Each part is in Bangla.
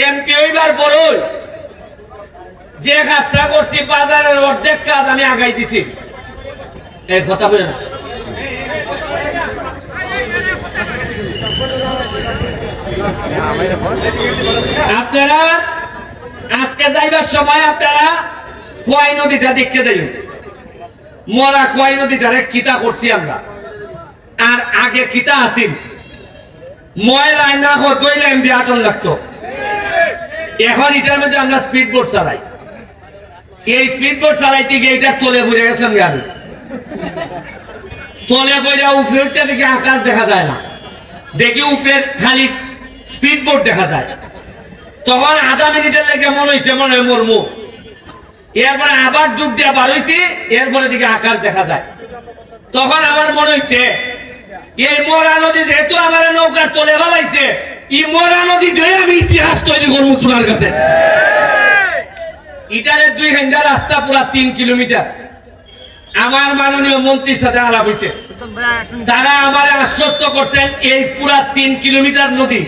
এমপি হইবার পরই যে কাজটা করছি বাজারের অর্ধেক কাজ আমি আগাই দিছি। এই কথা বলে না, আপনারা আজকে যাইবার সময় আপনারা খোয়াই নদীটা দেখতে যাইবেন। মরা খোয়াই নদীটারে কিতা করছি আমরা, আর আগে কিতা আসিল ময়লায় না দইলে এমনি আটন লাগতো। এখন এটার মধ্যে আমরা স্পিড বোট চালাই। এই স্পিড বোট চালাইতে গিয়ে এটা তলে পড়ে গেছিলাম। গাড়ি তলে পড়ে উপরেরটা দেখে আকাশ দেখা যায় না, দেখি উপরের খালি স্পিড বোট দেখা যায়। তখন আধা মিনিটের লেগে মনে হয়েছে মনে হয় মরমু। এরপরে আবার ডুব দিয়ে বার হয়েছি, এরপরে দিকে আকাশ দেখা যায়। তখন আমার মনে হয়েছে এই মরা নদী যেহেতু আমার নৌকা তলে ফেলাইছে, এই মরা নদী ধরে আমি ইতিহাস তৈরি করবো সোনার কাছে। ইটারের 2 ঘন্টা রাস্তা, পুরা 3 কিলোমিটার। আমার মাননীয় মন্ত্রীর সাথে আলাপ হয়েছে, তারা আমার আশ্বস্ত করছেন এই পুরা 3 কিলোমিটার নদী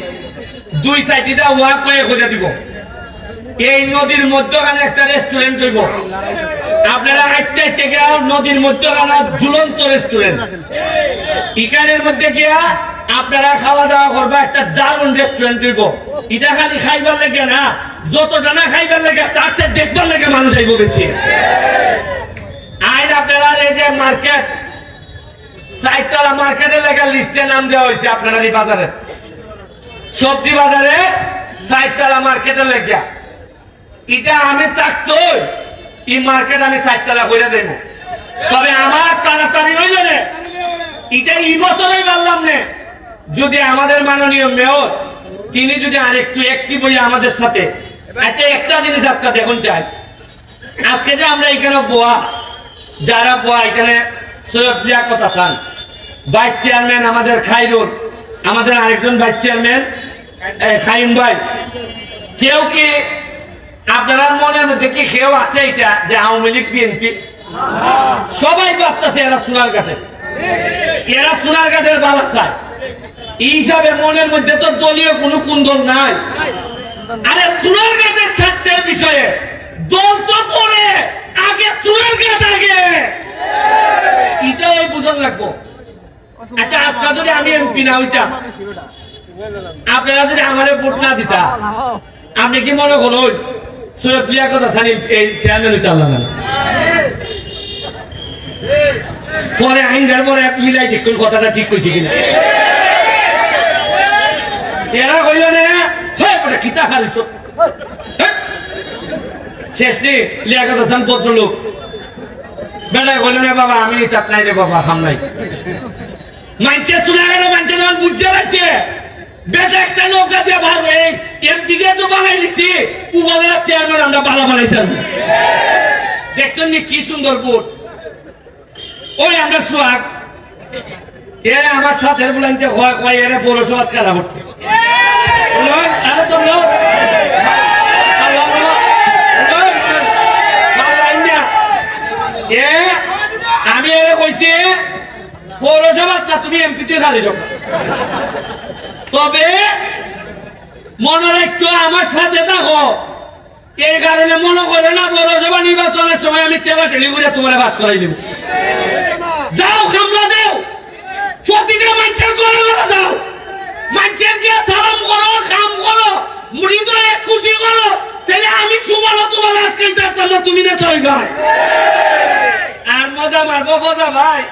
2 সাইডে ওয়াক হয়ে করে দিব। এই নদীর মধ্যখানে একটা রেস্টুরেন্ট হইব। আপনারা আইতে থেকে নদীর মধ্যখানে ঝুলন্ত রেস্টুরেন্ট, এখানের মধ্যে গিয়া আপনারা খাওয়া দাওয়া করবা। একটা দারুণ রেস্টুরেন্ট হইব। এটা খালি খাইবার লেগে না, যতটা না খাইবার লেগে তার চেয়ে দেখবার লেগে মানুষ আইব বেশি। আইন আপনারা এই যে মার্কেট, সাইতলা মার্কেটের লেগে লিস্টে নাম দেওয়া হয়েছে। আপনারা এই বাজারে সবজি বাজারে সাইতলা মার্কেটের লেগে, এটা আমি থাকতো এই মার্কেট আমি সাইতলা করে যাইব। তবে আমার তাড়াতাড়ি হইল না, এটা এই বছরই পারলাম না। যদি আমাদের মাননীয় মেয়র তিনি যদি আরেকটু অ্যাক্টিভ হই আমাদের সাথে। আচ্ছা, একটা জিনিস আজকে দেখুন চাই, আজকে যে আমরা এখানে বোয়া, যারা বোয়া এখানে সৈয়দ লিয়াকত হাসান, ভাইস চেয়ারম্যান আমাদের খাইরুল, আমাদের আরেকজন ভাইস চেয়ারম্যান খাইম ভাই, কেউ কি আপনারা মনের মধ্যে কি কেউ আছে এটা যে আওয়ামী লীগ বিএনপি? সবাই ভাবতেছে এরা সোনারঘাটে, এরা সোনারঘাটের বালা চায়। এই হিসাবে মনের মধ্যে তো দলীয় কোনো কুন্দল নাই। আরে সোনারঘাটের স্বার্থের বিষয়ে দল তো পরে আগে সোনারঘাট আগে, এটা ওই বুঝন লাগবো। আচ্ছা, আজকে যদি আমি এমপি না হইতাম, আপনারা যদি আমারে ভোট না দিতা, আপনি কি মনে করুন সৈয়দ লিয়াকত হাসান এই চেয়ারম্যান হইতে পারলাম না? পরে আইন যার পরে মিলাই দেখুন কথাটা ঠিক কইছে কিনা। এরা কইল না কিতা খালি শেষ নেই। লিয়াকত হাসান ভদ্রলোক বেলা কইল না বাবা আমি তাক নাই রে বাবা, খাম নাই। মানছে শুনে গেল, মানছে যখন বুঝতে পারছে বেটা একটা নৌকা দিয়ে ভার হয়ে এমপি তো বানাই নিছি, উপজেলা চেয়ারম্যান আমরা বালা বানাইছি। দেখছেন নি কি সুন্দর বোট। ওই আমরা সোহাগ এ আমার সাথে বলাইতে কয় এরা পৌরসভা খেলা করতে। আমি এরা কইছি পৌরসভা না, তুমি এমপি তে খালি যাও। তবে মনে রাখতো আমার সাথে থাকো, এই কারণে মনে করে না পৌরসভা নির্বাচনের সময় আমি টেলা টেলি করে তোমার বাস করাই দেব। যাও খামলা দেও, প্রতিটা মানুষের ঘরে ঘরে যাও, মানুষের গিয়ে সালাম করো, কাম করো, হৃদয়ে খুশি করো। তাহলে আমি সুমানো তোমার আজকাইতে পারতাম না, তুমি না তৈ ভাই। আর মজা মারবো মজা ভাই।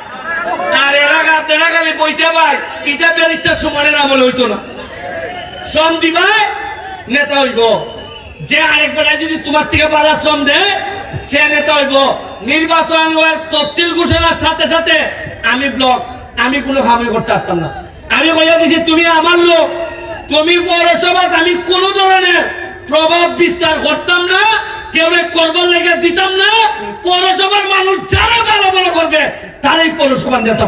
আর এরা আপনারা খালি বইটা ভাই, এটা ব্যারিস্টার সুমনের আমল হইতো না। শ্রম দিবা নেতা হইব, যে আরেকবার যদি তোমার থেকে বাড়া শ্রম দেয় সে নেতা হইব। নির্বাচন তফসিল ঘোষণার সাথে সাথে আমি ব্লক, আমি কোনো খামি করতে পারতাম না। আমি বলে দিছি তুমি আমার লোক, তুমি পৌরসভা, আমি কোনো ধরনের প্রভাব বিস্তার করতাম না, কেউ করবার লেগে দিতাম না। পৌরসভার মানুষ যারা ভালো ভালো করবে তারাই পৌরসভার নেতা।